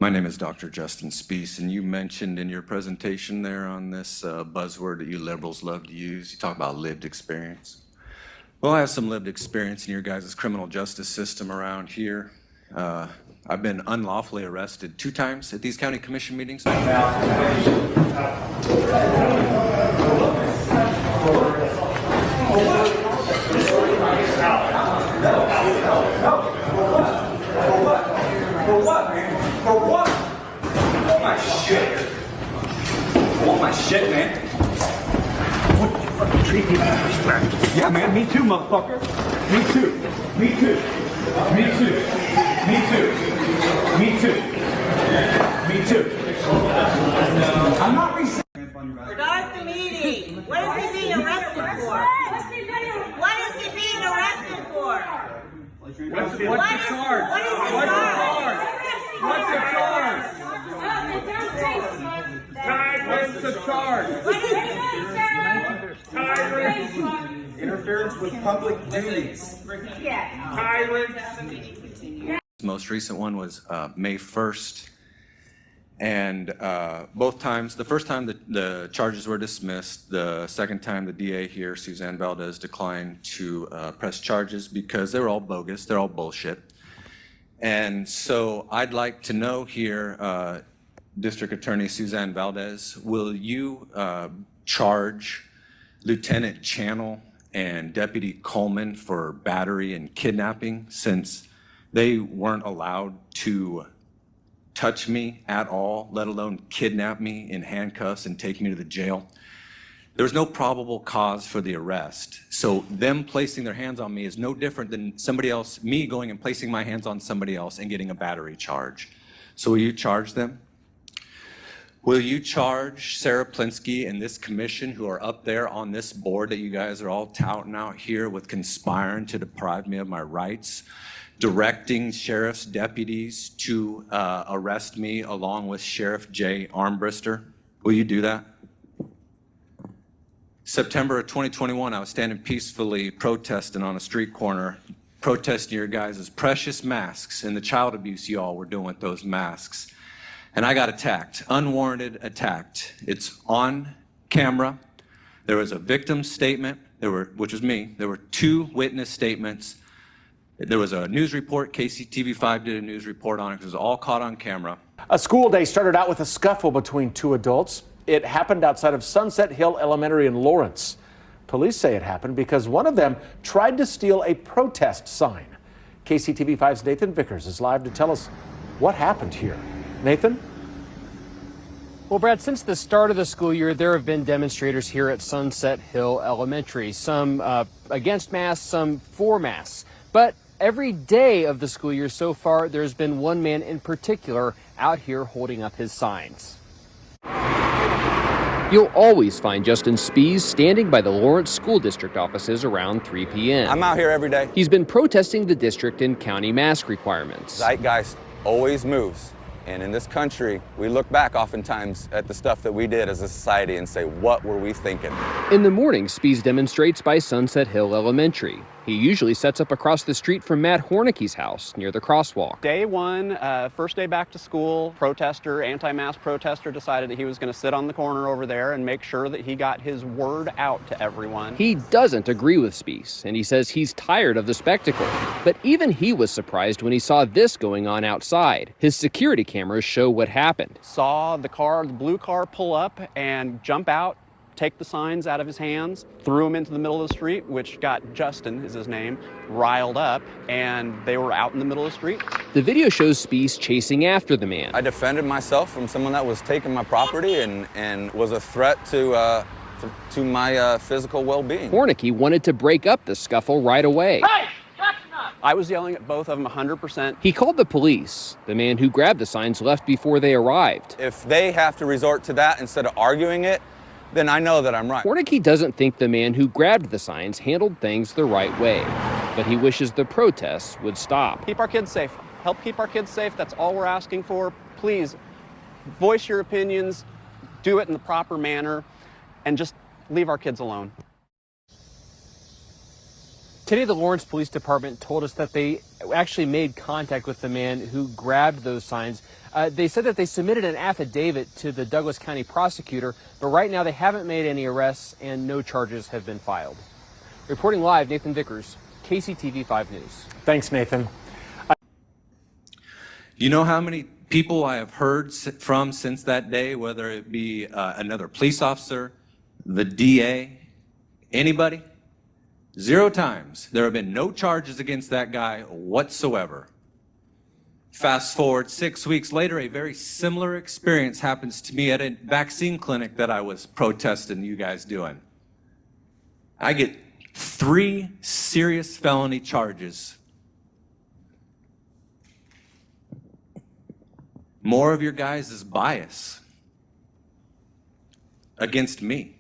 My name is Dr. Justin Spees, and you mentioned in your presentation there on this buzzword that you liberals love to use, you talk about lived experience. Well, I have some lived experience in your guys' criminal justice system around here. I've been unlawfully arrested 2 times at these county commission meetings. For what? Oh my shit. Oh my shit, man. What you fucking treat people with respect? Yeah, man, me too, motherfucker. Me too. Me too. Me too. Me too. Me too. Me too. I'm not Start the meeting. What is he being arrested for? What is he being arrested for? What's the charge? What is the charge? What's the charge? What's the charge? Tyrant. Interference with public duties. Tyrant. The most recent one was May 1st. And both times, the first time the charges were dismissed, the second time the DA here, Suzanne Valdez, declined to press charges because they were all bogus, they're all bullshit. And so I'd like to know here, District Attorney Suzanne Valdez, will you charge Lieutenant Channel and Deputy Coleman for battery and kidnapping, since they weren't allowed to touch me at all, let alone kidnap me in handcuffs and take me to the jail? There was no probable cause for the arrest. So them placing their hands on me is no different than somebody else, me going and placing my hands on somebody else and getting a battery charge. So will you charge them? Will you charge Sarah Plinsky and this commission who are up there on this board that you guys are all touting out here with conspiring to deprive me of my rights, directing sheriff's deputies to arrest me along with Sheriff Jay Armbrister? Will you do that? September of 2021, I was standing peacefully protesting on a street corner, protesting your guys' precious masks and the child abuse you all were doing with those masks. And I got attacked, unwarranted attacked. It's on camera. There was a victim statement, which was me. There were 2 witness statements. There was a news report. KCTV5 did a news report on it. It was all caught on camera. A school day started out with a scuffle between 2 adults. It happened outside of Sunset Hill Elementary in Lawrence. Police say it happened because one of them tried to steal a protest sign. KCTV5's Nathan Vickers is live to tell us what happened here. Nathan? Well, Brad, since the start of the school year, there have been demonstrators here at Sunset Hill Elementary, some against masks, some for masks. But every day of the school year so far, there's been one man in particular out here holding up his signs. You'll always find Justin Spees standing by the Lawrence School District offices around 3 p.m. I'm out here every day. He's been protesting the district and county mask requirements. Zeitgeist always moves. And in this country, we look back oftentimes at the stuff that we did as a society and say, what were we thinking? In the morning, Spees demonstrates by Sunset Hill Elementary. He usually sets up across the street from Matt Hornicke's house near the crosswalk. Day one, first day back to school, anti-mask protester decided that he was going to sit on the corner over there and make sure that he got his word out to everyone. He doesn't agree with Spees, and he says he's tired of the spectacle. But even he was surprised when he saw this going on outside. His security cameras show what happened. Saw the blue car pull up and jump out, take the signs out of his hands, threw them into the middle of the street, which got Justin, is his name, riled up, and they were out in the middle of the street. The video shows Spees chasing after the man. I defended myself from someone that was taking my property and was a threat to my physical well-being. Hornicke wanted to break up the scuffle right away. Hey! I was yelling at both of them 100%. He called the police. The man who grabbed the signs left before they arrived. If they have to resort to that instead of arguing it, then I know that I'm right. Hornicke doesn't think the man who grabbed the signs handled things the right way, but he wishes the protests would stop. Keep our kids safe. Help keep our kids safe. That's all we're asking for. Please voice your opinions, do it in the proper manner, and just leave our kids alone. Today, the Lawrence Police Department told us that they actually made contact with the man who grabbed those signs. They said that they submitted an affidavit to the Douglas County prosecutor, but right now they haven't made any arrests and no charges have been filed. Reporting live, Nathan Vickers, KCTV 5 News. Thanks, Nathan. You know how many people I have heard from since that day, whether it be another police officer, the DA, anybody? 0 times. There have been no charges against that guy whatsoever. Fast forward 6 weeks later, a very similar experience happens to me at a vaccine clinic that I was protesting you guys doing. I get 3 serious felony charges. More of your guys' bias against me.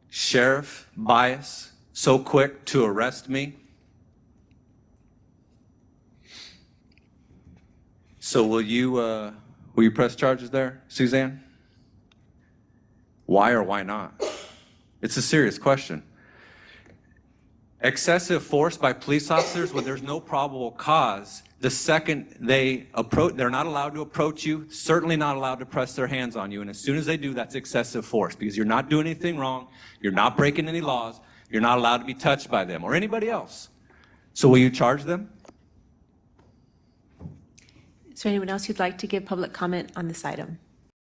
Sheriff bias, so quick to arrest me. So will you press charges there, Suzanne? Why or why not? It's a serious question. Excessive force by police officers when there's no probable cause, the second they approach, they're not allowed to approach you, certainly not allowed to press their hands on you. And as soon as they do, that's excessive force because you're not doing anything wrong. You're not breaking any laws. You're not allowed to be touched by them or anybody else. So will you charge them? Is there anyone else who'd like to give public comment on this item?